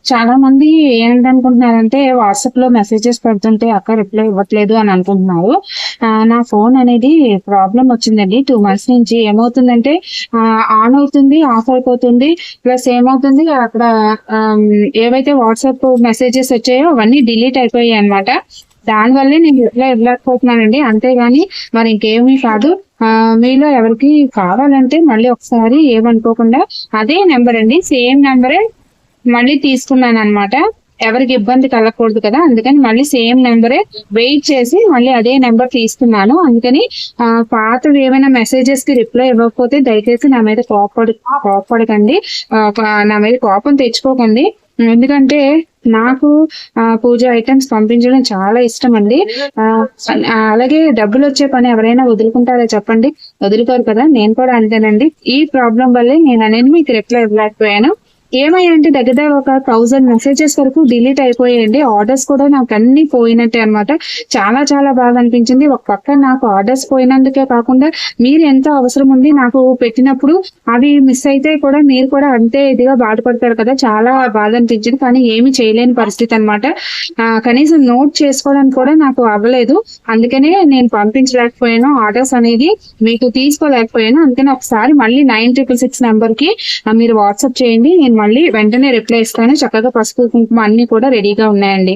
చాలా మంది ఏంటనుకుంటున్నారంటే వాట్సాప్ లో మెసేజెస్ పెడుతుంటే అక్క రిప్లై ఇవ్వట్లేదు అని అనుకుంటున్నారు. నా ఫోన్ అనేది ప్రాబ్లం వచ్చిందండి 2 months నుంచి. ఏమవుతుందంటే ఆన్ అవుతుంది, ఆఫ్ అయిపోతుంది. ప్లస్ ఏమవుతుంది అక్కడ ఏవైతే వాట్సాప్ మెసేజెస్ వచ్చాయో అవన్నీ డిలీట్ అయిపోయాయి అనమాట. దానివల్లే నేను రిప్లై ఇవ్వలేకపోతున్నానండి. అంతేగాని మరి ఇంకేమీ కాదు. మీలో ఎవరికి కావాలంటే మళ్ళీ ఒకసారి ఏమనుకోకుండా అదే నెంబర్ అండి, సేమ్ నెంబరే మళ్ళీ తీసుకున్నాను అనమాట. ఎవరికి ఇబ్బంది కలగకూడదు కదా, అందుకని మళ్ళీ సేమ్ నెంబరే వెయిట్ చేసి మళ్ళీ అదే నెంబర్ తీసుకున్నాను. అందుకని పాతవి ఏమైనా మెసేజెస్ కి రిప్లై ఇవ్వకపోతే దయచేసి నా మీద కోపడకండి, నా మీద కోపం తెచ్చుకోకండి. ఎందుకంటే నాకు పూజ ఐటమ్స్ పంపించడం చాలా ఇష్టం అండి. అలాగే డబ్బులు వచ్చే పని ఎవరైనా వదులుకుంటారా చెప్పండి? వదులుకోరు కదా. నేను కూడా అంతేనండి. ఈ ప్రాబ్లం వల్లే నేను అనేది మీకు రిప్లై ఇవ్వలేకపోయాను. ఏమయ్యాయంటే దగ్గర ఒక 1000 మెసేజెస్ వరకు డిలీట్ అయిపోయాయండి. ఆర్డర్స్ కూడా నాకు అన్ని పోయినట్టే అనమాట. చాలా చాలా బాగా అనిపించింది. ఒక పక్క నాకు ఆర్డర్స్ పోయినందుకే కాకుండా మీరు ఎంతో అవసరం ఉండి నాకు పెట్టినప్పుడు అవి మిస్ అయితే కూడా మీరు కూడా అంతే ఇదిగా బాధపడతారు కదా. చాలా బాధ అనిపించింది. కానీ ఏమీ చేయలేని పరిస్థితి అనమాట. కనీసం నోట్ చేసుకోవడానికి కూడా నాకు అవ్వలేదు. అందుకనే నేను పంపించలేకపోయాను ఆర్డర్స్ అనేది, మీకు తీసుకోలేకపోయాను. అందుకని ఒకసారి మళ్ళీ 9666 నెంబర్ కి మీరు వాట్సాప్ చేయండి. నేను మళ్ళీ వెంటనే రిప్లై ఇస్తాను. చక్కగా పసుపు కుంకుమ అన్ని కూడా రెడీగా ఉన్నాయండి.